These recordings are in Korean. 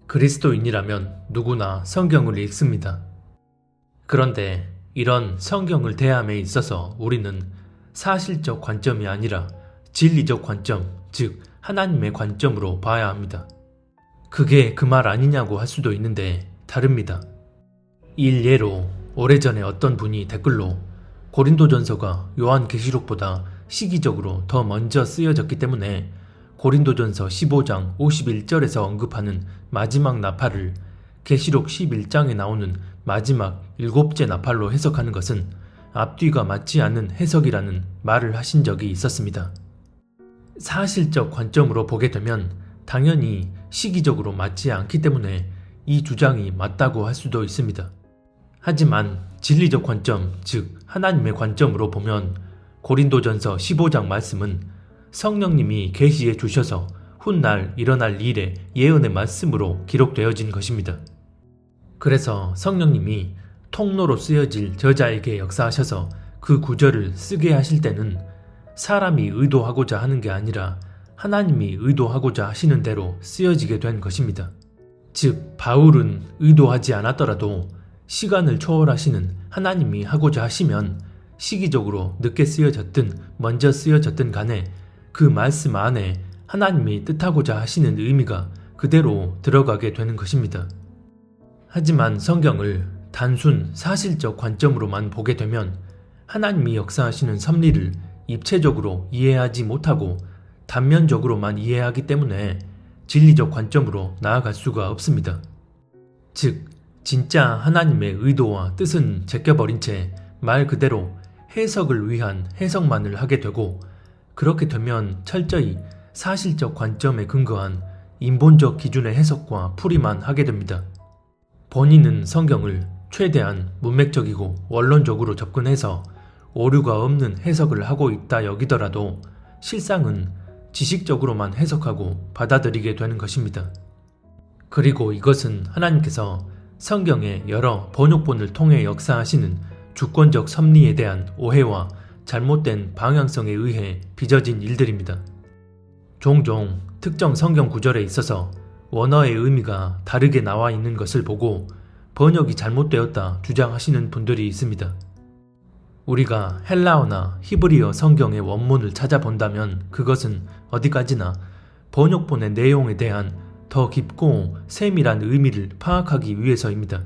그리스도인이라면 누구나 성경을 읽습니다. 그런데 이런 성경을 대함에 있어서 우리는 사실적 관점이 아니라 진리적 관점, 즉 하나님의 관점으로 봐야 합니다. 그게 그 말 아니냐고 할 수도 있는데 다릅니다. 일예로 오래전에 어떤 분이 댓글로 고린도전서가 요한계시록보다 시기적으로 더 먼저 쓰여졌기 때문에 고린도전서 15장 51절에서 언급하는 마지막 나팔을 계시록 11장에 나오는 마지막 7째 나팔로 해석하는 것은 앞뒤가 맞지 않는 해석이라는 말을 하신 적이 있었습니다. 사실적 관점으로 보게 되면 당연히 시기적으로 맞지 않기 때문에 이 주장이 맞다고 할 수도 있습니다. 하지만 진리적 관점, 즉 하나님의 관점으로 보면 고린도전서 15장 말씀은 성령님이 계시해 주셔서 훗날 일어날 일의 예언의 말씀으로 기록되어진 것입니다. 그래서 성령님이 통로로 쓰여질 저자에게 역사하셔서 그 구절을 쓰게 하실 때는 사람이 의도하고자 하는 게 아니라 하나님이 의도하고자 하시는 대로 쓰여지게 된 것입니다. 즉 바울은 의도하지 않았더라도 시간을 초월하시는 하나님이 하고자 하시면 시기적으로 늦게 쓰여졌든 먼저 쓰여졌든 간에 그 말씀 안에 하나님이 뜻하고자 하시는 의미가 그대로 들어가게 되는 것입니다. 하지만 성경을 단순 사실적 관점으로만 보게 되면 하나님이 역사하시는 섭리를 입체적으로 이해하지 못하고 단면적으로만 이해하기 때문에 진리적 관점으로 나아갈 수가 없습니다. 즉, 진짜 하나님의 의도와 뜻은 제껴버린 채 말 그대로 해석을 위한 해석만을 하게 되고 그렇게 되면 철저히 사실적 관점에 근거한 인본적 기준의 해석과 풀이만 하게 됩니다. 본인은 성경을 최대한 문맥적이고 원론적으로 접근해서 오류가 없는 해석을 하고 있다 여기더라도 실상은 지식적으로만 해석하고 받아들이게 되는 것입니다. 그리고 이것은 하나님께서 성경의 여러 번역본을 통해 역사하시는 주권적 섭리에 대한 오해와 잘못된 방향성에 의해 빚어진 일들입니다. 종종 특정 성경 구절에 있어서 원어의 의미가 다르게 나와 있는 것을 보고 번역이 잘못되었다 주장하시는 분들이 있습니다. 우리가 헬라어나 히브리어 성경의 원문을 찾아본다면 그것은 어디까지나 번역본의 내용에 대한 더 깊고 세밀한 의미를 파악하기 위해서입니다.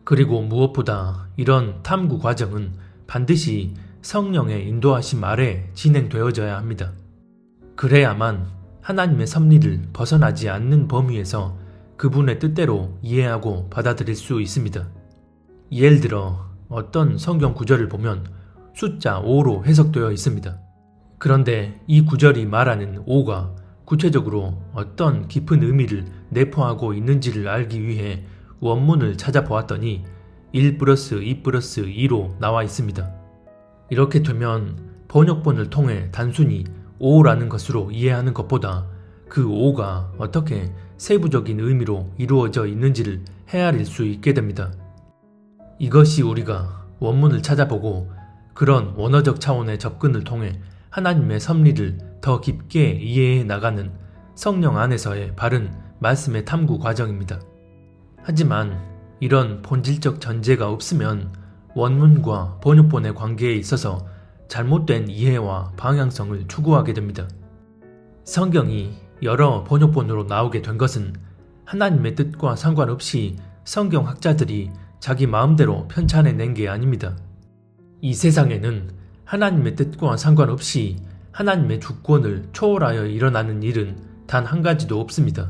그리고 무엇보다 이런 탐구 과정은 반드시 성령의 인도하심 아래 진행되어져야 합니다. 그래야만 하나님의 섭리를 벗어나지 않는 범위에서 그분의 뜻대로 이해하고 받아들일 수 있습니다. 예를 들어 어떤 성경 구절을 보면 숫자 5로 해석되어 있습니다. 그런데 이 구절이 말하는 5가 구체적으로 어떤 깊은 의미를 내포하고 있는지를 알기 위해 원문을 찾아보았더니 1 플러스 2 플러스 2로 나와 있습니다. 이렇게 되면 번역본을 통해 단순히 5라는 것으로 이해하는 것보다 그 5가 어떻게 세부적인 의미로 이루어져 있는지를 헤아릴 수 있게 됩니다. 이것이 우리가 원문을 찾아보고 그런 원어적 차원의 접근을 통해 하나님의 섭리를 더 깊게 이해해 나가는 성령 안에서의 바른 말씀의 탐구 과정입니다. 하지만 이런 본질적 전제가 없으면 원문과 번역본의 관계에 있어서 잘못된 이해와 방향성을 추구하게 됩니다. 성경이 여러 번역본으로 나오게 된 것은 하나님의 뜻과 상관없이 성경학자들이 자기 마음대로 편찬해낸 게 아닙니다. 이 세상에는 하나님의 뜻과 상관없이 하나님의 주권을 초월하여 일어나는 일은 단 한 가지도 없습니다.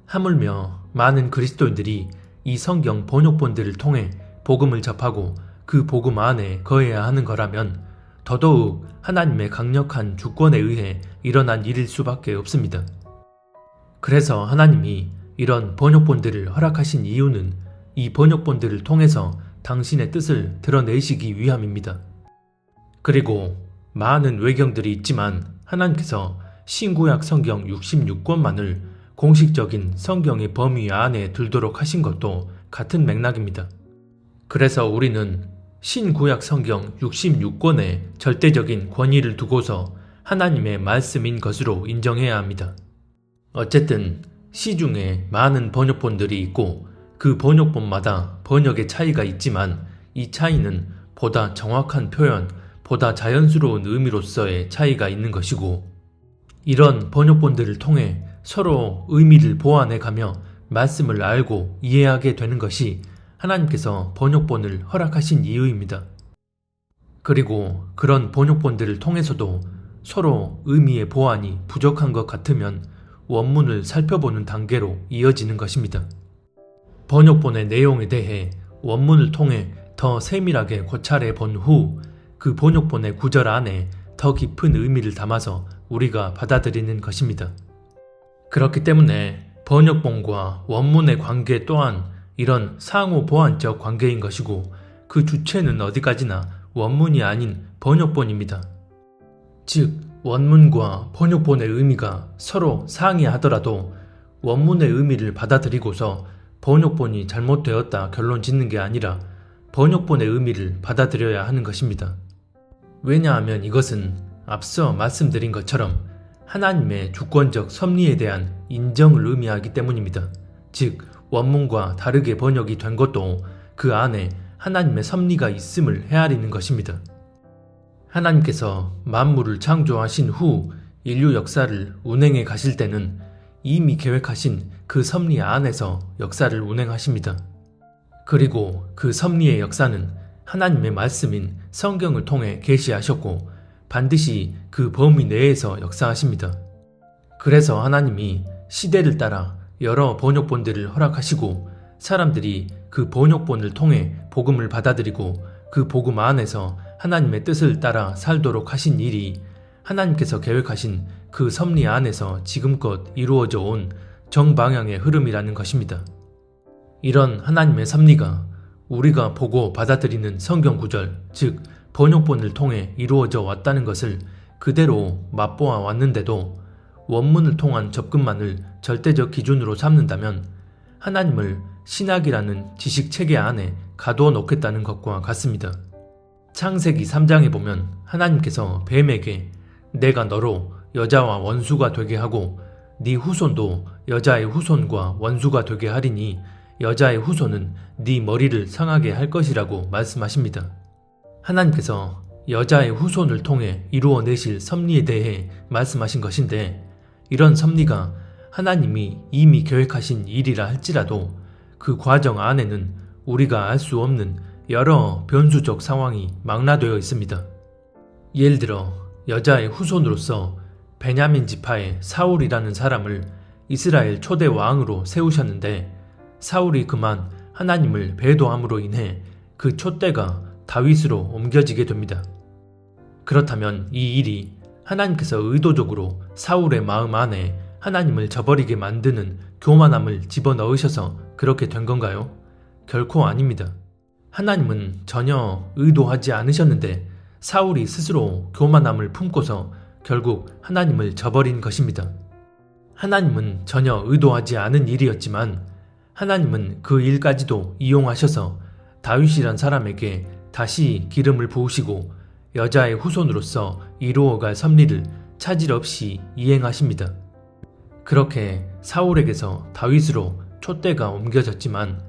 하물며 많은 그리스도인들이 이 성경 번역본들을 통해 복음을 접하고 그 복음 안에 거해야 하는 거라면 더더욱 하나님의 강력한 주권에 의해 일어난 일일 수밖에 없습니다. 그래서 하나님이 이런 번역본들을 허락하신 이유는 이 번역본들을 통해서 당신의 뜻을 드러내시기 위함입니다. 그리고 많은 외경들이 있지만 하나님께서 신구약 성경 66권만을 공식적인 성경의 범위 안에 들도록 하신 것도 같은 맥락입니다. 그래서 우리는 신구약 성경 66권에 절대적인 권위를 두고서 하나님의 말씀인 것으로 인정해야 합니다. 어쨌든 시중에 많은 번역본들이 있고 그 번역본마다 번역의 차이가 있지만 이 차이는 보다 정확한 표현, 보다 자연스러운 의미로서의 차이가 있는 것이고, 이런 번역본들을 통해 서로 의미를 보완해 가며 말씀을 알고 이해하게 되는 것이 하나님께서 번역본을 허락하신 이유입니다. 그리고 그런 번역본들을 통해서도 서로 의미의 보완이 부족한 것 같으면 원문을 살펴보는 단계로 이어지는 것입니다. 번역본의 내용에 대해 원문을 통해 더 세밀하게 고찰해 본 후 그 번역본의 구절 안에 더 깊은 의미를 담아서 우리가 받아들이는 것입니다. 그렇기 때문에 번역본과 원문의 관계 또한 이런 상호 보완적 관계인 것이고, 그 주체는 어디까지나 원문이 아닌 번역본입니다. 즉, 원문과 번역본의 의미가 서로 상이하더라도 원문의 의미를 받아들이고서 번역본이 잘못되었다 결론 짓는 게 아니라 번역본의 의미를 받아들여야 하는 것입니다. 왜냐하면 이것은 앞서 말씀드린 것처럼 하나님의 주권적 섭리에 대한 인정을 의미하기 때문입니다. 즉, 원문과 다르게 번역이 된 것도 그 안에 하나님의 섭리가 있음을 헤아리는 것입니다. 하나님께서 만물을 창조하신 후 인류 역사를 운행해 가실 때는 이미 계획하신 그 섭리 안에서 역사를 운행하십니다. 그리고 그 섭리의 역사는 하나님의 말씀인 성경을 통해 계시하셨고 반드시 그 범위 내에서 역사하십니다. 그래서 하나님이 시대를 따라 여러 번역본들을 허락하시고 사람들이 그 번역본을 통해 복음을 받아들이고 그 복음 안에서 하나님의 뜻을 따라 살도록 하신 일이 하나님께서 계획하신 그 섭리 안에서 지금껏 이루어져 온 정방향의 흐름이라는 것입니다. 이런 하나님의 섭리가 우리가 보고 받아들이는 성경 구절, 즉 번역본을 통해 이루어져 왔다는 것을 그대로 맛보아 왔는데도 원문을 통한 접근만을 절대적 기준으로 삼는다면 하나님을 신학이라는 지식체계 안에 가두어 놓겠다는 것과 같습니다. 창세기 3장에 보면 하나님께서 뱀에게 내가 너로 여자와 원수가 되게 하고 네 후손도 여자의 후손과 원수가 되게 하리니 여자의 후손은 네 머리를 상하게 할 것이라고 말씀하십니다. 하나님께서 여자의 후손을 통해 이루어내실 섭리에 대해 말씀하신 것인데, 이런 섭리가 하나님이 이미 계획하신 일이라 할지라도 그 과정 안에는 우리가 알 수 없는 여러 변수적 상황이 망라되어 있습니다. 예를 들어 여자의 후손으로서 베냐민 지파의 사울이라는 사람을 이스라엘 초대 왕으로 세우셨는데, 사울이 그만 하나님을 배도함으로 인해 그 촛대가 다윗으로 옮겨지게 됩니다. 그렇다면 이 일이 하나님께서 의도적으로 사울의 마음 안에 하나님을 저버리게 만드는 교만함을 집어넣으셔서 그렇게 된 건가요? 결코 아닙니다. 하나님은 전혀 의도하지 않으셨는데 사울이 스스로 교만함을 품고서 결국 하나님을 저버린 것입니다. 하나님은 전혀 의도하지 않은 일이었지만 하나님은 그 일까지도 이용하셔서 다윗이란 사람에게 다시 기름을 부으시고 여자의 후손으로서 이루어갈 섭리를 차질 없이 이행하십니다. 그렇게 사울에게서 다윗으로 촛대가 옮겨졌지만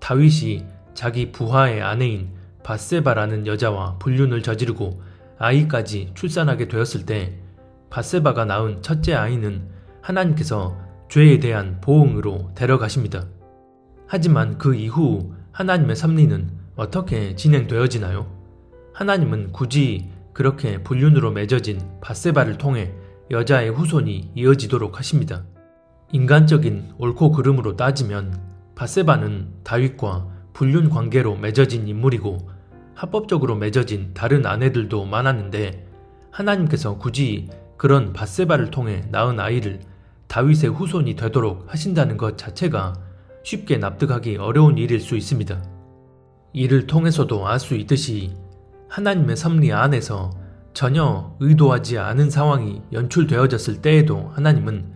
다윗이 자기 부하의 아내인 밧세바라는 여자와 불륜을 저지르고 아이까지 출산하게 되었을 때 밧세바가 낳은 첫째 아이는 하나님께서 죄에 대한 보응으로 데려가십니다. 하지만 그 이후 하나님의 섭리는 어떻게 진행되어지나요? 하나님은 굳이 그렇게 불륜으로 맺어진 밧세바를 통해 여자의 후손이 이어지도록 하십니다. 인간적인 옳고 그름으로 따지면 밧세바는 다윗과 불륜 관계로 맺어진 인물이고 합법적으로 맺어진 다른 아내들도 많았는데 하나님께서 굳이 그런 밧세바를 통해 낳은 아이를 다윗의 후손이 되도록 하신다는 것 자체가 쉽게 납득하기 어려운 일일 수 있습니다. 이를 통해서도 알 수 있듯이 하나님의 섭리 안에서 전혀 의도하지 않은 상황이 연출되어졌을 때에도 하나님은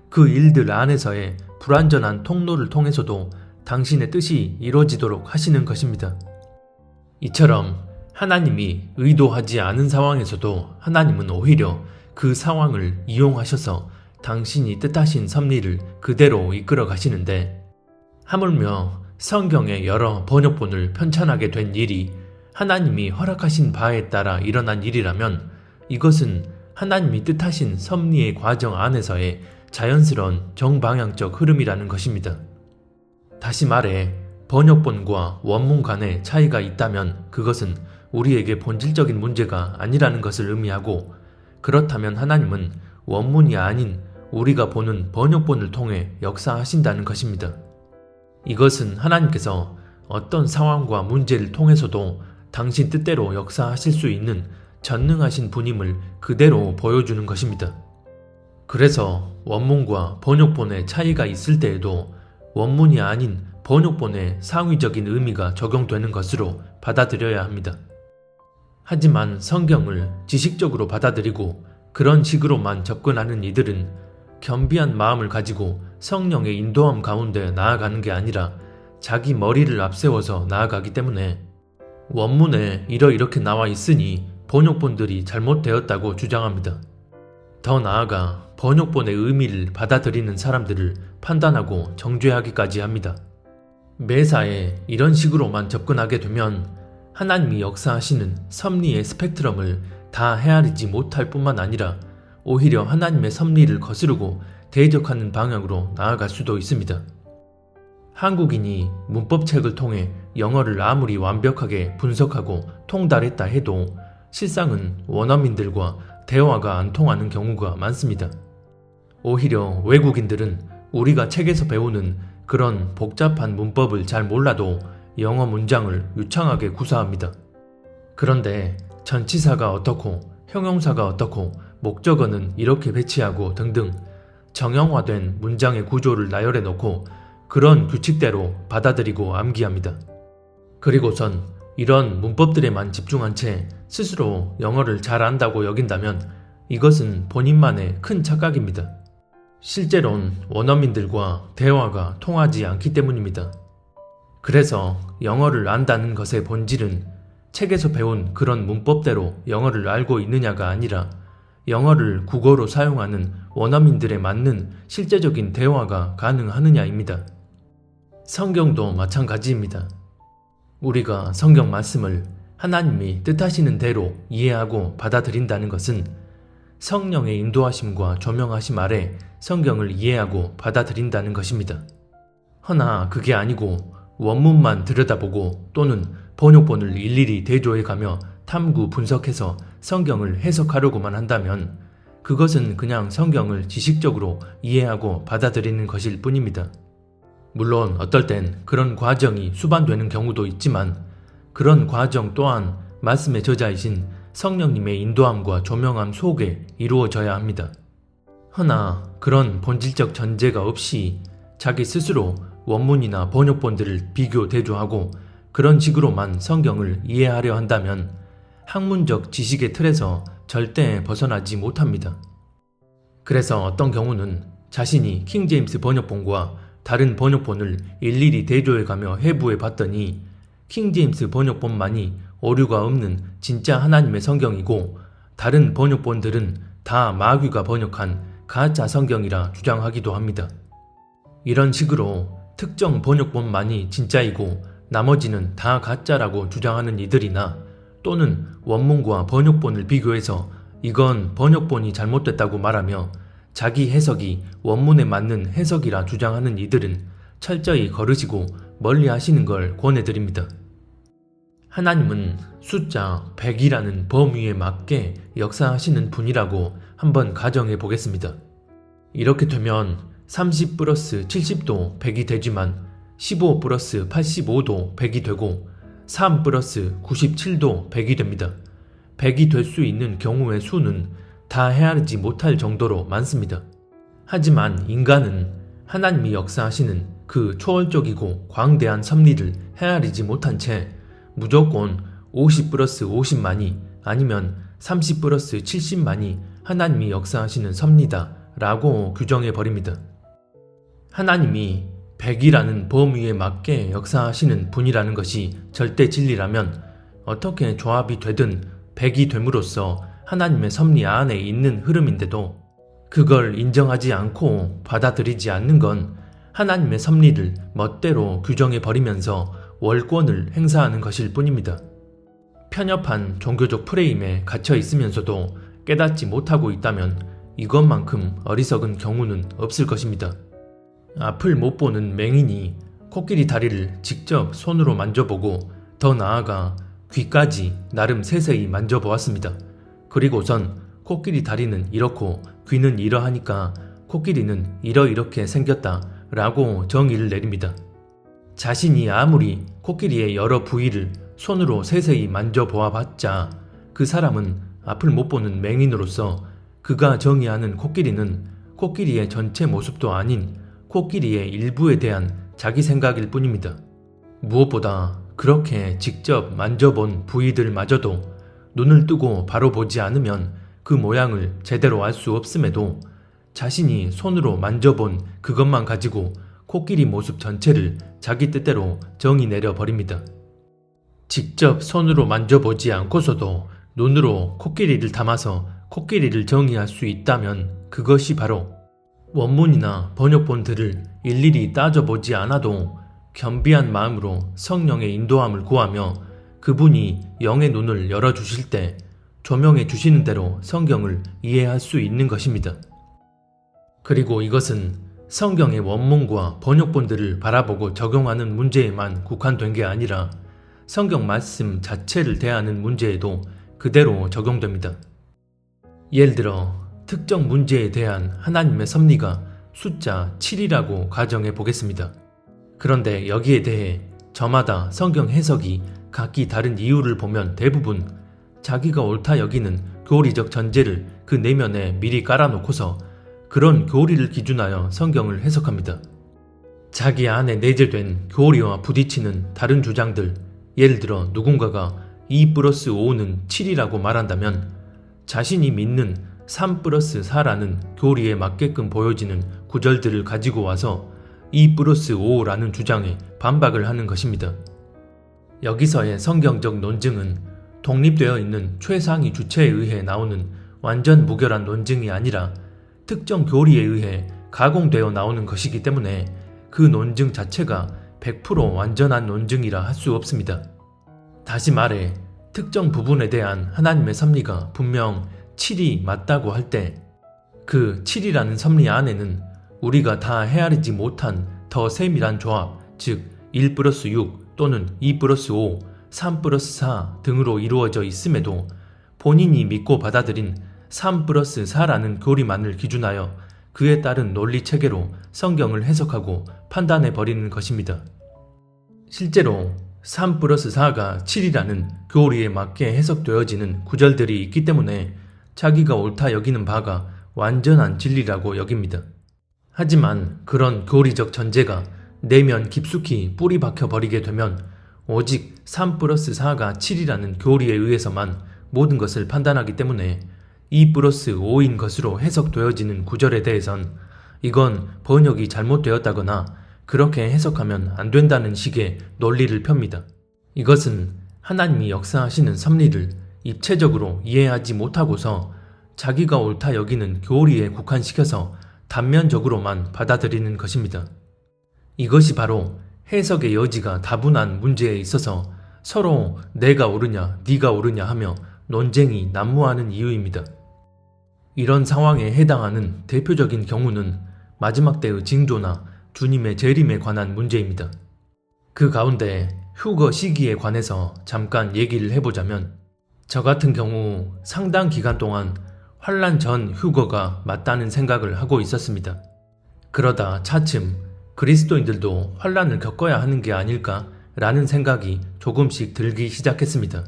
그 일들 안에서의 불완전한 통로를 통해서도 당신의 뜻이 이루어지도록 하시는 것입니다. 이처럼 하나님이 의도하지 않은 상황에서도 하나님은 오히려 그 상황을 이용하셔서 당신이 뜻하신 섭리를 그대로 이끌어 가시는데, 하물며 성경의 여러 번역본을 편찬하게 된 일이 하나님이 허락하신 바에 따라 일어난 일이라면 이것은 하나님이 뜻하신 섭리의 과정 안에서의 자연스러운 정방향적 흐름이라는 것입니다. 다시 말해 번역본과 원문 간의 차이가 있다면 그것은 우리에게 본질적인 문제가 아니라는 것을 의미하고, 그렇다면 하나님은 원문이 아닌 우리가 보는 번역본을 통해 역사하신다는 것입니다. 이것은 하나님께서 어떤 상황과 문제를 통해서도 당신 뜻대로 역사하실 수 있는 전능하신 분임을 그대로 보여주는 것입니다. 그래서 원문과 번역본의 차이가 있을 때에도 원문이 아닌 번역본의 상위적인 의미가 적용되는 것으로 받아들여야 합니다. 하지만 성경을 지식적으로 받아들이고 그런 식으로만 접근하는 이들은 겸비한 마음을 가지고 성령의 인도함 가운데 나아가는 게 아니라 자기 머리를 앞세워서 나아가기 때문에 원문에 이렇게 나와 있으니 번역본들이 잘못되었다고 주장합니다. 더 나아가 번역본의 의미를 받아들이는 사람들을 판단하고 정죄하기까지 합니다. 매사에 이런 식으로만 접근하게 되면 하나님이 역사하시는 섭리의 스펙트럼을 다 헤아리지 못할 뿐만 아니라 오히려 하나님의 섭리를 거스르고 대적하는 방향으로 나아갈 수도 있습니다. 한국인이 문법책을 통해 영어를 아무리 완벽하게 분석하고 통달했다 해도 실상은 원어민들과 대화가 안 통하는 경우가 많습니다. 오히려 외국인들은 우리가 책에서 배우는 그런 복잡한 문법을 잘 몰라도 영어 문장을 유창하게 구사합니다. 그런데 전치사가 어떻고 형용사가 어떻고 목적어는 이렇게 배치하고 등등 정형화된 문장의 구조를 나열해 놓고 그런 규칙대로 받아들이고 암기합니다. 그리고선 이런 문법들에만 집중한 채 스스로 영어를 잘 안다고 여긴다면 이것은 본인만의 큰 착각입니다. 실제론 원어민들과 대화가 통하지 않기 때문입니다. 그래서 영어를 안다는 것의 본질은 책에서 배운 그런 문법대로 영어를 알고 있느냐가 아니라 영어를 국어로 사용하는 원어민들에 맞는 실제적인 대화가 가능하느냐입니다. 성경도 마찬가지입니다. 우리가 성경 말씀을 하나님이 뜻하시는 대로 이해하고 받아들인다는 것은 성령의 인도하심과 조명하심 아래 성경을 이해하고 받아들인다는 것입니다. 허나 그게 아니고 원문만 들여다보고 또는 번역본을 일일이 대조해가며 탐구 분석해서 성경을 해석하려고만 한다면 그것은 그냥 성경을 지식적으로 이해하고 받아들이는 것일 뿐입니다. 물론 어떨 땐 그런 과정이 수반되는 경우도 있지만 그런 과정 또한 말씀의 저자이신 성령님의 인도함과 조명함 속에 이루어져야 합니다. 허나 그런 본질적 전제가 없이 자기 스스로 원문이나 번역본들을 비교 대조하고 그런 식으로만 성경을 이해하려 한다면 학문적 지식의 틀에서 절대 벗어나지 못합니다. 그래서 어떤 경우는 자신이 킹제임스 번역본과 다른 번역본을 일일이 대조해가며 해부해 봤더니 킹제임스 번역본만이 오류가 없는 진짜 하나님의 성경이고 다른 번역본들은 다 마귀가 번역한 가짜 성경이라 주장하기도 합니다. 이런 식으로 특정 번역본만이 진짜이고 나머지는 다 가짜라고 주장하는 이들이나 또는 원문과 번역본을 비교해서 이건 번역본이 잘못됐다고 말하며 자기 해석이 원문에 맞는 해석이라 주장하는 이들은 철저히 거르시고 멀리 하시는 걸 권해드립니다. 하나님은 숫자 100이라는 범위에 맞게 역사하시는 분이라고 한번 가정해 보겠습니다. 이렇게 되면 30 플러스 70도 100이 되지만 15 플러스 85도 100이 되고 3 플러스 97도 100이 됩니다. 100이 될 수 있는 경우의 수는 다 헤아리지 못할 정도로 많습니다. 하지만 인간은 하나님이 역사하시는 그 초월적이고 광대한 섭리를 헤아리지 못한 채 무조건 50 플러스 50만이 아니면 30 플러스 70만이 하나님이 역사하시는 섭리다 라고 규정해버립니다. 하나님이 100이라는 범위에 맞게 역사하시는 분이라는 것이 절대 진리라면 어떻게 조합이 되든 100이 됨으로써 하나님의 섭리 안에 있는 흐름인데도 그걸 인정하지 않고 받아들이지 않는 건 하나님의 섭리를 멋대로 규정해버리면서 월권을 행사하는 것일 뿐입니다. 편협한 종교적 프레임에 갇혀 있으면서도 깨닫지 못하고 있다면 이것만큼 어리석은 경우는 없을 것입니다. 앞을 못 보는 맹인이 코끼리 다리를 직접 손으로 만져보고 더 나아가 귀까지 나름 세세히 만져보았습니다. 그리고선 코끼리 다리는 이렇고 귀는 이러하니까 코끼리는 이러이렇게 생겼다 라고 정의를 내립니다. 자신이 아무리 코끼리의 여러 부위를 손으로 세세히 만져보아봤자 그 사람은 앞을 못 보는 맹인으로서 그가 정의하는 코끼리는 코끼리의 전체 모습도 아닌 코끼리의 일부에 대한 자기 생각일 뿐입니다. 무엇보다 그렇게 직접 만져본 부위들마저도 눈을 뜨고 바로 보지 않으면 그 모양을 제대로 알 수 없음에도 자신이 손으로 만져본 그것만 가지고 코끼리 모습 전체를 자기 뜻대로 정의 내려버립니다. 직접 손으로 만져보지 않고서도 눈으로 코끼리를 담아서 코끼리를 정의할 수 있다면 그것이 바로 원문이나 번역본들을 일일이 따져보지 않아도 겸비한 마음으로 성령의 인도함을 구하며 그분이 영의 눈을 열어주실 때 조명해 주시는 대로 성경을 이해할 수 있는 것입니다. 그리고 이것은 성경의 원문과 번역본들을 바라보고 적용하는 문제에만 국한된 게 아니라 성경 말씀 자체를 대하는 문제에도 그대로 적용됩니다. 예를 들어 특정 문제에 대한 하나님의 섭리가 숫자 7이라고 가정해 보겠습니다. 그런데 여기에 대해 저마다 성경 해석이 각기 다른 이유를 보면 대부분 자기가 옳다 여기는 교리적 전제를 그 내면에 미리 깔아놓고서 그런 교리를 기준하여 성경을 해석합니다. 자기 안에 내재된 교리와 부딪히는 다른 주장들, 예를 들어 누군가가 2 플러스 5는 7이라고 말한다면 자신이 믿는 3 플러스 4라는 교리에 맞게끔 보여지는 구절들을 가지고 와서 2 플러스 5라는 주장에 반박을 하는 것입니다. 여기서의 성경적 논증은 독립되어 있는 최상위 주체에 의해 나오는 완전 무결한 논증이 아니라 특정 교리에 의해 가공되어 나오는 것이기 때문에 그 논증 자체가 100% 완전한 논증이라 할 수 없습니다. 다시 말해 특정 부분에 대한 하나님의 섭리가 분명 7이 맞다고 할 때 그 7이라는 섭리 안에는 우리가 다 헤아리지 못한 더 세밀한 조합, 즉 1 플러스 6 또는 2 플러스 5, 3 플러스 4 등으로 이루어져 있음에도 본인이 믿고 받아들인 3 플러스 4라는 교리만을 기준하여 그에 따른 논리 체계로 성경을 해석하고 판단해 버리는 것입니다. 실제로 3 플러스 4가 7이라는 교리에 맞게 해석되어지는 구절들이 있기 때문에 자기가 옳다 여기는 바가 완전한 진리라고 여깁니다. 하지만 그런 교리적 전제가 내면 깊숙이 뿌리 박혀 버리게 되면 오직 3 플러스 4가 7이라는 교리에 의해서만 모든 것을 판단하기 때문에 2 플러스 5인 것으로 해석되어지는 구절에 대해선 이건 번역이 잘못되었다거나 그렇게 해석하면 안 된다는 식의 논리를 펴니다. 이것은 하나님이 역사하시는 섭리를 입체적으로 이해하지 못하고서 자기가 옳다 여기는 교리에 국한시켜서 단면적으로만 받아들이는 것입니다. 이것이 바로 해석의 여지가 다분한 문제에 있어서 서로 내가 옳으냐 네가 옳으냐 하며 논쟁이 난무하는 이유입니다. 이런 상황에 해당하는 대표적인 경우는 마지막 때의 징조나 주님의 재림에 관한 문제입니다. 그 가운데 휴거 시기에 관해서 잠깐 얘기를 해보자면 저 같은 경우 상당 기간 동안 환란 전 휴거가 맞다는 생각을 하고 있었습니다. 그러다 차츰 그리스도인들도 환란을 겪어야 하는 게 아닐까 라는 생각이 조금씩 들기 시작했습니다.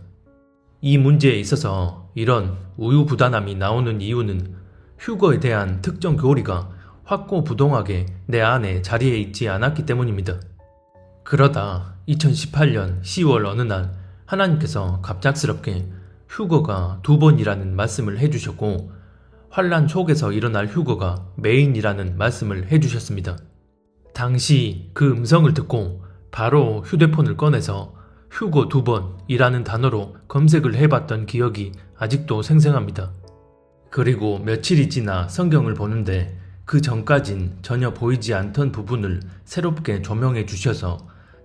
이 문제에 있어서 이런 우유부단함이 나오는 이유는 휴거에 대한 특정 교리가 확고부동하게 내 안에 자리해 있지 않았기 때문입니다. 그러다 2018년 10월 어느 날 하나님께서 갑작스럽게 휴거가 2번이라는 말씀을 해주셨고 환란 속에서 일어날 휴거가 메인이라는 말씀을 해주셨습니다. 당시 그 음성을 듣고 바로 휴대폰을 꺼내서 휴거 2번이라는 단어로 검색을 해봤던 기억이 아직도 생생합니다. 그리고 며칠이 지나 성경을 보는데 그 전까진 전혀 보이지 않던 부분을 새롭게 조명해 주셔서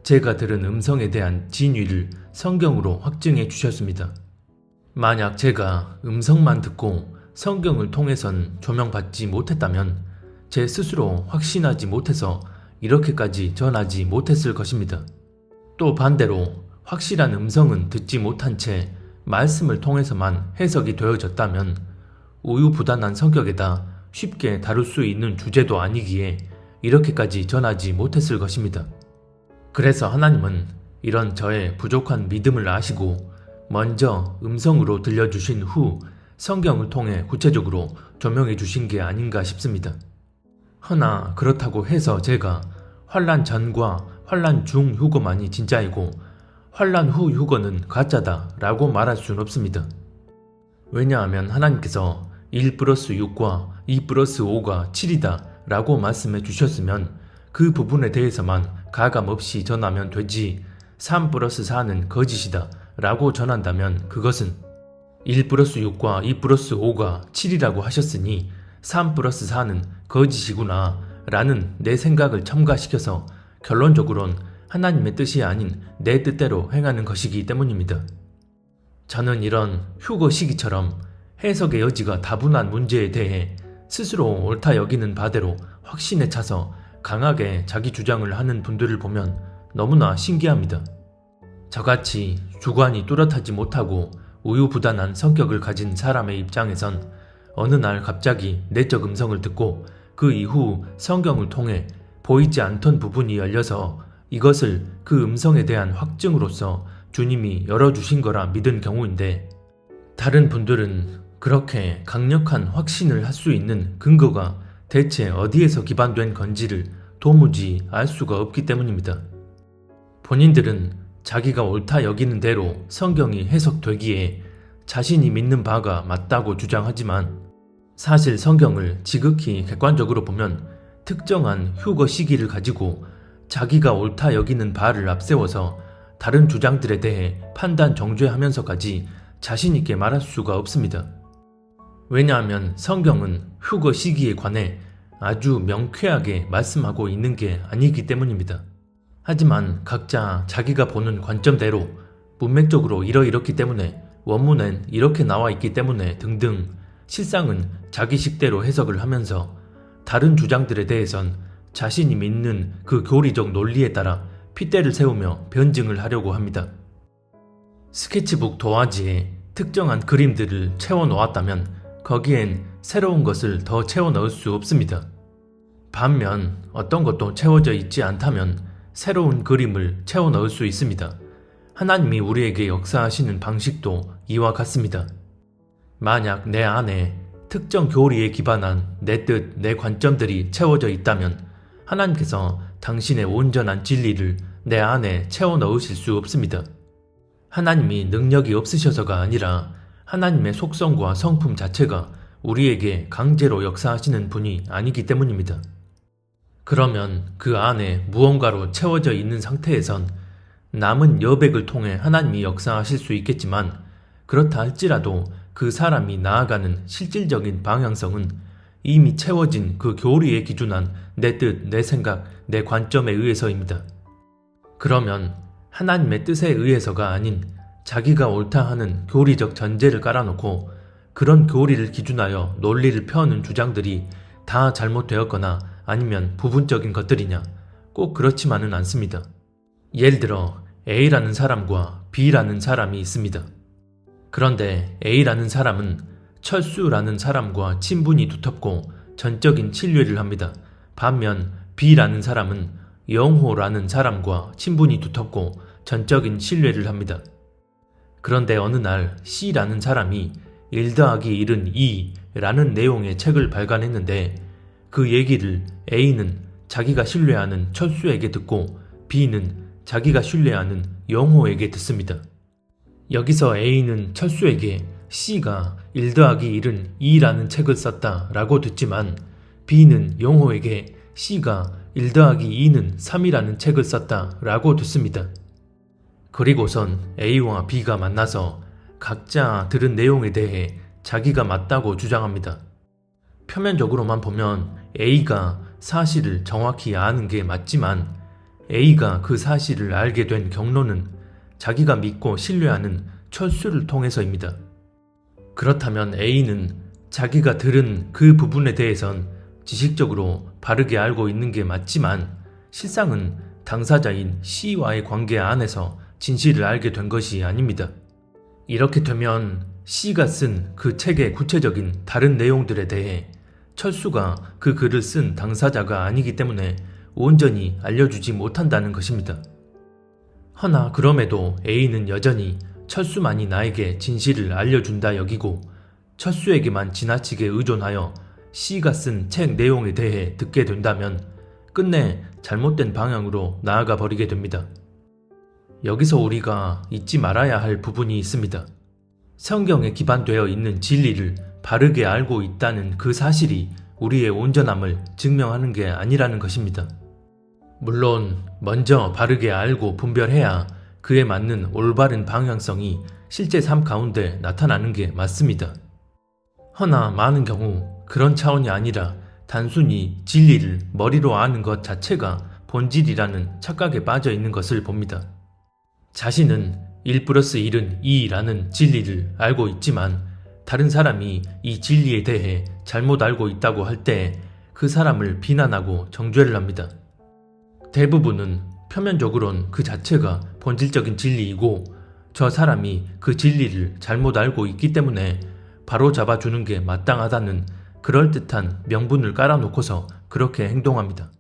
제가 들은 음성에 대한 진위를 성경으로 확증해 주셨습니다. 만약 제가 음성만 듣고 성경을 통해선 조명받지 못했다면 제 스스로 확신하지 못해서 이렇게까지 전하지 못했을 것입니다. 또 반대로 확실한 음성은 듣지 못한 채 말씀을 통해서만 해석이 되어졌다면 우유부단한 성격에다 쉽게 다룰 수 있는 주제도 아니기에 이렇게까지 전하지 못했을 것입니다. 그래서 하나님은 이런 저의 부족한 믿음을 아시고 먼저 음성으로 들려주신 후 성경을 통해 구체적으로 조명해 주신 게 아닌가 싶습니다. 허나 그렇다고 해서 제가 환난 전과 환난 중 휴거만이 진짜이고 환난 후 휴거는 가짜다 라고 말할 수는 없습니다. 왜냐하면 하나님께서 1+6과 2+5가 7이다 라고 말씀해 주셨으면 그 부분에 대해서만 가감없이 전하면 되지 3+4는 거짓이다 라고 전한다면 그것은 1+6과 2+5가 7이라고 하셨으니 3+4는 거짓이구나 라는 내 생각을 첨가시켜서 결론적으론 하나님의 뜻이 아닌 내 뜻대로 행하는 것이기 때문입니다. 저는 이런 휴거 시기처럼 해석의 여지가 다분한 문제에 대해 스스로 옳다 여기는 바대로 확신에 차서 강하게 자기 주장을 하는 분들을 보면 너무나 신기합니다. 저같이 주관이 뚜렷하지 못하고 우유부단한 성격을 가진 사람의 입장에선 어느 날 갑자기 내적 음성을 듣고 그 이후 성경을 통해 보이지 않던 부분이 열려서 이것을 그 음성에 대한 확증으로서 주님이 열어주신 거라 믿은 경우인데, 다른 분들은 그렇게 강력한 확신을 할 수 있는 근거가 대체 어디에서 기반된 건지를 도무지 알 수가 없기 때문입니다. 본인들은 자기가 옳다 여기는 대로 성경이 해석되기에 자신이 믿는 바가 맞다고 주장하지만 사실 성경을 지극히 객관적으로 보면 특정한 휴거 시기를 가지고 자기가 옳다 여기는 바를 앞세워서 다른 주장들에 대해 판단 정죄하면서까지 자신있게 말할 수가 없습니다. 왜냐하면 성경은 휴거 시기에 관해 아주 명쾌하게 말씀하고 있는 게 아니기 때문입니다. 하지만 각자 자기가 보는 관점대로 문맥적으로 이러이렇기 때문에 원문엔 이렇게 나와 있기 때문에 등등 실상은 자기 식대로 해석을 하면서 다른 주장들에 대해선 자신이 믿는 그 교리적 논리에 따라 핏대를 세우며 변증을 하려고 합니다. 스케치북 도화지에 특정한 그림들을 채워 놓았다면 거기엔 새로운 것을 더 채워 넣을 수 없습니다. 반면 어떤 것도 채워져 있지 않다면 새로운 그림을 채워 넣을 수 있습니다. 하나님이 우리에게 역사하시는 방식도 이와 같습니다. 만약 내 안에 특정 교리에 기반한 내 뜻, 내 관점들이 채워져 있다면 하나님께서 당신의 온전한 진리를 내 안에 채워 넣으실 수 없습니다. 하나님이 능력이 없으셔서가 아니라 하나님의 속성과 성품 자체가 우리에게 강제로 역사하시는 분이 아니기 때문입니다. 그러면 그 안에 무언가로 채워져 있는 상태에선 남은 여백을 통해 하나님이 역사하실 수 있겠지만 그렇다 할지라도 그 사람이 나아가는 실질적인 방향성은 이미 채워진 그 교리에 기준한 내 뜻, 내 생각, 내 관점에 의해서입니다. 그러면 하나님의 뜻에 의해서가 아닌 자기가 옳다 하는 교리적 전제를 깔아놓고 그런 교리를 기준하여 논리를 펴는 주장들이 다 잘못되었거나 아니면 부분적인 것들이냐? 꼭 그렇지만은 않습니다. 예를 들어 A라는 사람과 B라는 사람이 있습니다. 그런데 A라는 사람은 철수라는 사람과 친분이 두텁고 전적인 친례를 합니다. 반면 B라는 사람은 영호라는 사람과 친분이 두텁고 전적인 친례를 합니다. 그런데 어느 날 C라는 사람이 1 더하기 1은 2라는 내용의 책을 발간했는데 그 얘기를 A는 자기가 신뢰하는 철수에게 듣고 B는 자기가 신뢰하는 영호에게 듣습니다. 여기서 A는 철수에게 C가 1 더하기 1은 2라는 책을 썼다 라고 듣지만 B는 영호에게 C가 1 더하기 2는 3이라는 책을 썼다 라고 듣습니다. 그리고선 A와 B가 만나서 각자 들은 내용에 대해 자기가 맞다고 주장합니다. 표면적으로만 보면 A가 사실을 정확히 아는 게 맞지만 A가 그 사실을 알게 된 경로는 자기가 믿고 신뢰하는 철수를 통해서입니다. 그렇다면 A는 자기가 들은 그 부분에 대해선 지식적으로 바르게 알고 있는 게 맞지만 실상은 당사자인 C와의 관계 안에서 진실을 알게 된 것이 아닙니다. 이렇게 되면 C가 쓴 그 책의 구체적인 다른 내용들에 대해 철수가 그 글을 쓴 당사자가 아니기 때문에 온전히 알려주지 못한다는 것입니다. 허나 그럼에도 A는 여전히 철수만이 나에게 진실을 알려준다 여기고 철수에게만 지나치게 의존하여 C가 쓴 책 내용에 대해 듣게 된다면 끝내 잘못된 방향으로 나아가 버리게 됩니다. 여기서 우리가 잊지 말아야 할 부분이 있습니다. 성경에 기반되어 있는 진리를 바르게 알고 있다는 그 사실이 우리의 온전함을 증명하는 게 아니라는 것입니다. 물론 먼저 바르게 알고 분별해야 그에 맞는 올바른 방향성이 실제 삶 가운데 나타나는 게 맞습니다. 허나 많은 경우 그런 차원이 아니라 단순히 진리를 머리로 아는 것 자체가 본질이라는 착각에 빠져 있는 것을 봅니다. 자신은 1+1은 2라는 진리를 알고 있지만 다른 사람이 이 진리에 대해 잘못 알고 있다고 할 때 그 사람을 비난하고 정죄를 합니다. 대부분은 표면적으론 그 자체가 본질적인 진리이고 저 사람이 그 진리를 잘못 알고 있기 때문에 바로 잡아주는 게 마땅하다는 그럴듯한 명분을 깔아놓고서 그렇게 행동합니다.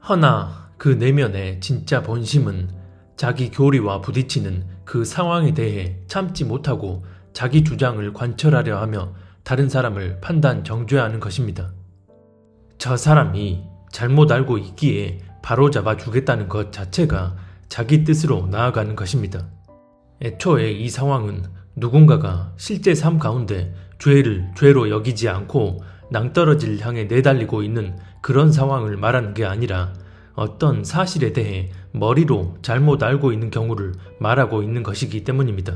허나 그 내면의 진짜 본심은 자기 교리와 부딪히는 그 상황에 대해 참지 못하고 자기 주장을 관철하려 하며 다른 사람을 판단 정죄하는 것입니다. 저 사람이 잘못 알고 있기에 바로잡아 주겠다는 것 자체가 자기 뜻으로 나아가는 것입니다. 애초에 이 상황은 누군가가 실제 삶 가운데 죄를 죄로 여기지 않고 낭떠러지를 향해 내달리고 있는 그런 상황을 말하는 게 아니라 어떤 사실에 대해 머리로 잘못 알고 있는 경우를 말하고 있는 것이기 때문입니다.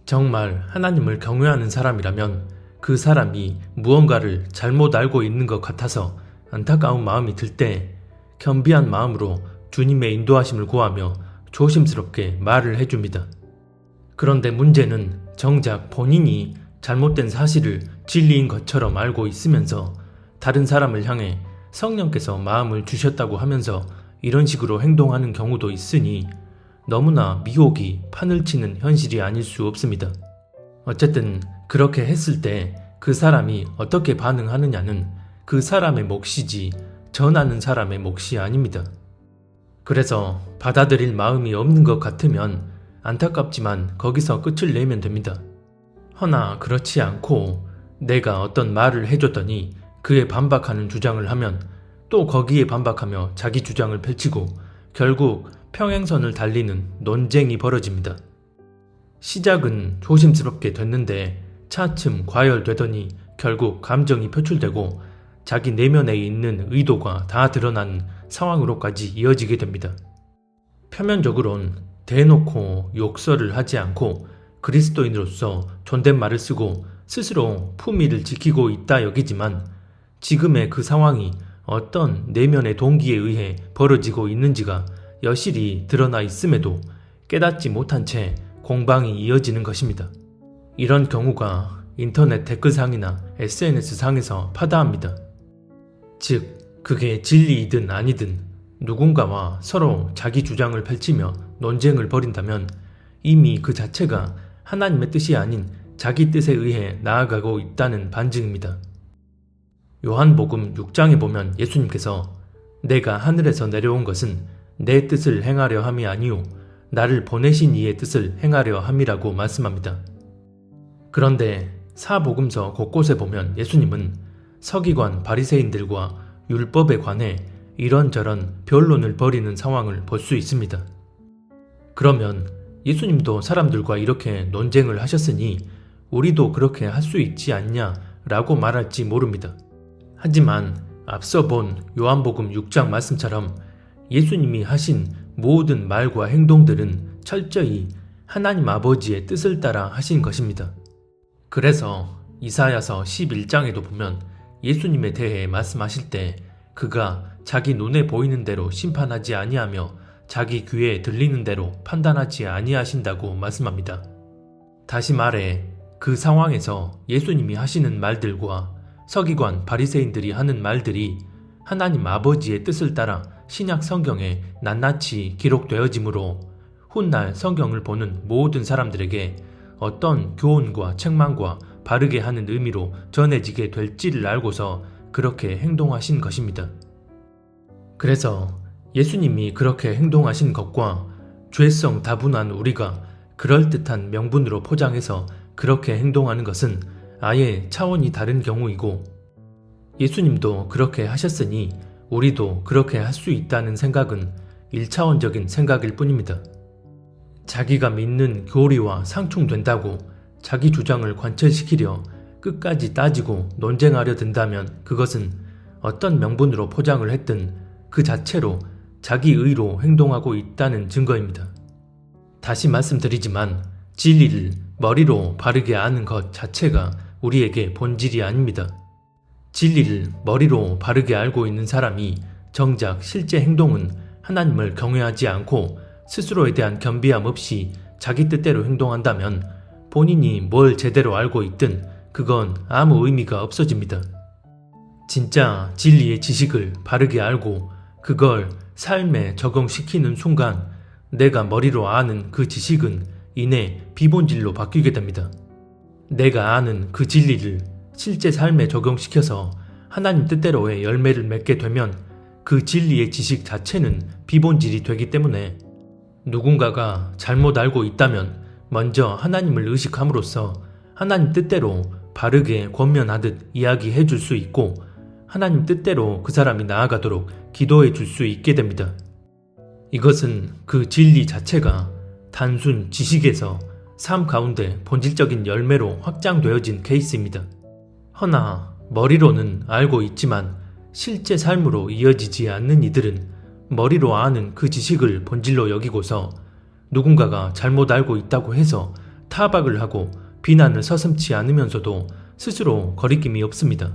정말 하나님을 경외하는 사람이라면 그 사람이 무언가를 잘못 알고 있는 것 같아서 안타까운 마음이 들 때 겸비한 마음으로 주님의 인도하심을 구하며 조심스럽게 말을 해줍니다. 그런데 문제는 정작 본인이 잘못된 사실을 진리인 것처럼 알고 있으면서 다른 사람을 향해 성령께서 마음을 주셨다고 하면서 이런 식으로 행동하는 경우도 있으니 너무나 미혹이 판을 치는 현실이 아닐 수 없습니다. 어쨌든 그렇게 했을 때 그 사람이 어떻게 반응하느냐는 그 사람의 몫이지 전하는 사람의 몫이 아닙니다. 그래서 받아들일 마음이 없는 것 같으면 안타깝지만 거기서 끝을 내면 됩니다. 허나 그렇지 않고 내가 어떤 말을 해줬더니 그에 반박하는 주장을 하면 또 거기에 반박하며 자기 주장을 펼치고 결국 평행선을 달리는 논쟁이 벌어집니다. 시작은 조심스럽게 됐는데 차츰 과열되더니 결국 감정이 표출되고 자기 내면에 있는 의도가 다 드러나는 상황으로까지 이어지게 됩니다. 표면적으론 대놓고 욕설을 하지 않고 그리스도인으로서 존댓말을 쓰고 스스로 품위를 지키고 있다 여기지만 지금의 그 상황이 어떤 내면의 동기에 의해 벌어지고 있는지가 여실히 드러나 있음에도 깨닫지 못한 채 공방이 이어지는 것입니다. 이런 경우가 인터넷 댓글상이나 SNS상에서 파다합니다. 즉, 그게 진리이든 아니든 누군가와 서로 자기 주장을 펼치며 논쟁을 벌인다면 이미 그 자체가 하나님의 뜻이 아닌 자기 뜻에 의해 나아가고 있다는 반증입니다. 요한복음 6장에 보면 예수님께서 내가 하늘에서 내려온 것은 내 뜻을 행하려 함이 아니요 나를 보내신 이의 뜻을 행하려 함이라고 말씀합니다. 그런데 사복음서 곳곳에 보면 예수님은 서기관 바리새인들과 율법에 관해 이런저런 변론을 벌이는 상황을 볼 수 있습니다. 그러면 예수님도 사람들과 이렇게 논쟁을 하셨으니 우리도 그렇게 할 수 있지 않냐 라고 말할지 모릅니다. 하지만 앞서 본 요한복음 6장 말씀처럼 예수님이 하신 모든 말과 행동들은 철저히 하나님 아버지의 뜻을 따라 하신 것입니다. 그래서 이사야서 11장에도 보면 예수님에 대해 말씀하실 때 그가 자기 눈에 보이는 대로 심판하지 아니하며 자기 귀에 들리는 대로 판단하지 아니하신다고 말씀합니다. 다시 말해 그 상황에서 예수님이 하시는 말들과 서기관 바리새인들이 하는 말들이 하나님 아버지의 뜻을 따라 신약 성경에 낱낱이 기록되어지므로 훗날 성경을 보는 모든 사람들에게 어떤 교훈과 책망과 바르게 하는 의미로 전해지게 될지를 알고서 그렇게 행동하신 것입니다. 그래서 예수님이 그렇게 행동하신 것과 죄성 다분한 우리가 그럴듯한 명분으로 포장해서 그렇게 행동하는 것은 아예 차원이 다른 경우이고, 예수님도 그렇게 하셨으니 우리도 그렇게 할 수 있다는 생각은 1차원적인 생각일 뿐입니다. 자기가 믿는 교리와 상충된다고 자기 주장을 관철시키려 끝까지 따지고 논쟁하려 든다면 그것은 어떤 명분으로 포장을 했든 그 자체로 자기 의로 행동하고 있다는 증거입니다. 다시 말씀드리지만 진리를 머리로 바르게 아는 것 자체가 우리에게 본질이 아닙니다. 진리를 머리로 바르게 알고 있는 사람이 정작 실제 행동은 하나님을 경외하지 않고 스스로에 대한 겸비함 없이 자기 뜻대로 행동한다면 본인이 뭘 제대로 알고 있든 그건 아무 의미가 없어집니다. 진짜 진리의 지식을 바르게 알고 그걸 삶에 적용시키는 순간 내가 머리로 아는 그 지식은 이내 비본질로 바뀌게 됩니다. 내가 아는 그 진리를 실제 삶에 적용시켜서 하나님 뜻대로의 열매를 맺게 되면 그 진리의 지식 자체는 비본질이 되기 때문에 누군가가 잘못 알고 있다면 먼저 하나님을 의식함으로써 하나님 뜻대로 바르게 권면하듯 이야기해 줄 수 있고 하나님 뜻대로 그 사람이 나아가도록 기도해 줄 수 있게 됩니다. 이것은 그 진리 자체가 단순 지식에서 삶 가운데 본질적인 열매로 확장되어진 케이스입니다. 허나 머리로는 알고 있지만 실제 삶으로 이어지지 않는 이들은 머리로 아는 그 지식을 본질로 여기고서 누군가가 잘못 알고 있다고 해서 타박을 하고 비난을 서슴지 않으면서도 스스로 거리낌이 없습니다.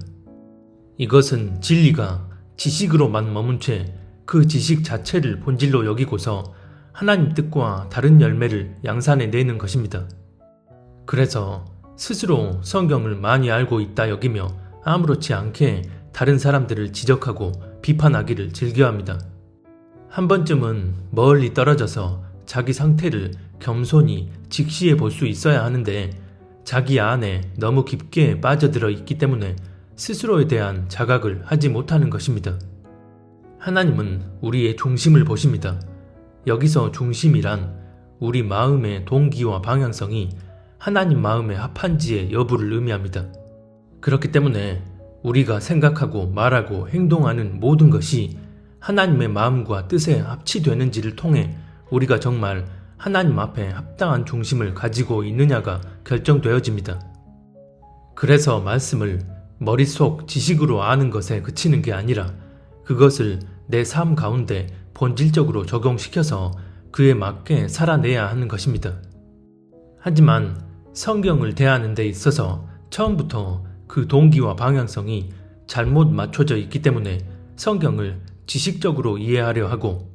이것은 진리가 지식으로만 머문 채 그 지식 자체를 본질로 여기고서 하나님 뜻과 다른 열매를 양산해내는 것입니다. 그래서 스스로 성경을 많이 알고 있다 여기며 아무렇지 않게 다른 사람들을 지적하고 비판하기를 즐겨합니다. 한 번쯤은 멀리 떨어져서 자기 상태를 겸손히 직시해 볼 수 있어야 하는데 자기 안에 너무 깊게 빠져들어 있기 때문에 스스로에 대한 자각을 하지 못하는 것입니다. 하나님은 우리의 중심을 보십니다. 여기서 중심이란 우리 마음의 동기와 방향성이 하나님 마음에 합한지의 여부를 의미합니다. 그렇기 때문에 우리가 생각하고 말하고 행동하는 모든 것이 하나님의 마음과 뜻에 합치되는지를 통해 우리가 정말 하나님 앞에 합당한 중심을 가지고 있느냐가 결정되어집니다. 그래서 말씀을 머릿속 지식으로 아는 것에 그치는 게 아니라 그것을 내 삶 가운데 본질적으로 적용시켜서 그에 맞게 살아내야 하는 것입니다. 하지만 성경을 대하는 데 있어서 처음부터 그 동기와 방향성이 잘못 맞춰져 있기 때문에 성경을 지식적으로 이해하려 하고,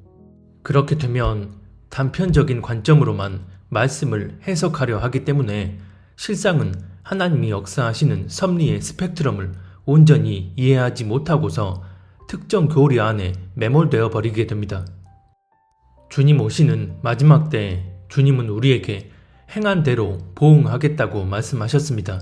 그렇게 되면 단편적인 관점으로만 말씀을 해석하려 하기 때문에 실상은 하나님이 역사하시는 섭리의 스펙트럼을 온전히 이해하지 못하고서 특정 교리 안에 매몰되어 버리게 됩니다. 주님 오시는 마지막 때에 주님은 우리에게 행한 대로 보응하겠다고 말씀하셨습니다.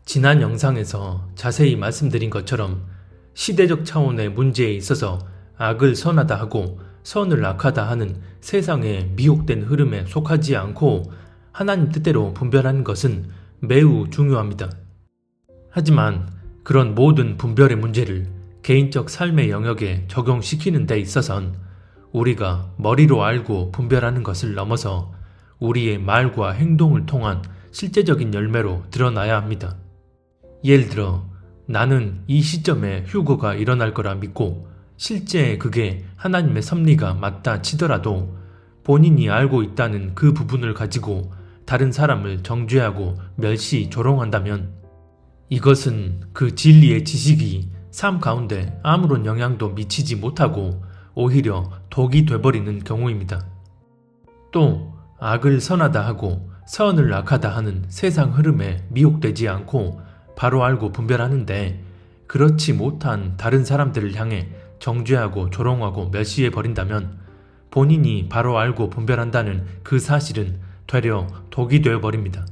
지난 영상에서 자세히 말씀드린 것처럼 시대적 차원의 문제에 있어서 악을 선하다 하고 선을 악하다 하는 세상의 미혹된 흐름에 속하지 않고 하나님 뜻대로 분별하는 것은 매우 중요합니다. 하지만 그런 모든 분별의 문제를 개인적 삶의 영역에 적용시키는 데 있어선 우리가 머리로 알고 분별하는 것을 넘어서 우리의 말과 행동을 통한 실제적인 열매로 드러나야 합니다. 예를 들어 나는 이 시점에 휴거가 일어날 거라 믿고 실제 그게 하나님의 섭리가 맞다 치더라도 본인이 알고 있다는 그 부분을 가지고 다른 사람을 정죄하고 멸시, 조롱한다면 이것은 그 진리의 지식이 삶 가운데 아무런 영향도 미치지 못하고 오히려 독이 돼버리는 경우입니다. 또 악을 선하다 하고 선을 악하다 하는 세상 흐름에 미혹되지 않고 바로 알고 분별하는데 그렇지 못한 다른 사람들을 향해 정죄하고 조롱하고 멸시해버린다면 본인이 바로 알고 분별한다는 그 사실은 되려 독이 되어버립니다.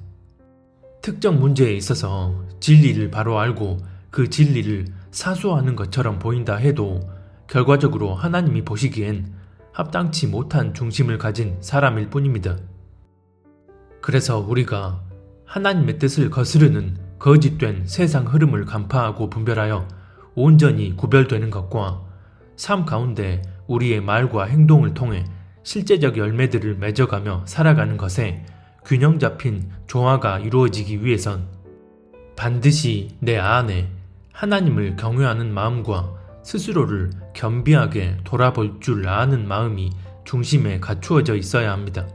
특정 문제에 있어서 진리를 바로 알고 그 진리를 사수하는 것처럼 보인다 해도 결과적으로 하나님이 보시기엔 합당치 못한 중심을 가진 사람일 뿐입니다. 그래서 우리가 하나님의 뜻을 거스르는 거짓된 세상 흐름을 간파하고 분별하여 온전히 구별되는 것과 삶 가운데 우리의 말과 행동을 통해 실제적 열매들을 맺어가며 살아가는 것에 균형 잡힌 조화가 이루어지기 위해선 반드시 내 안에 하나님을 경외하는 마음과 스스로를 겸비하게 돌아볼 줄 아는 마음이 중심에 갖추어져 있어야 합니다.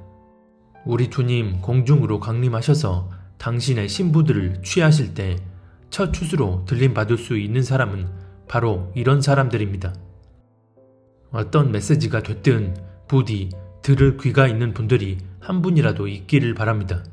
우리 주님 공중으로 강림하셔서 당신의 신부들을 취하실 때 첫 추수로 들림받을 수 있는 사람은 바로 이런 사람들입니다. 어떤 메시지가 됐든 부디 들을 귀가 있는 분들이 한 분이라도 있기를 바랍니다.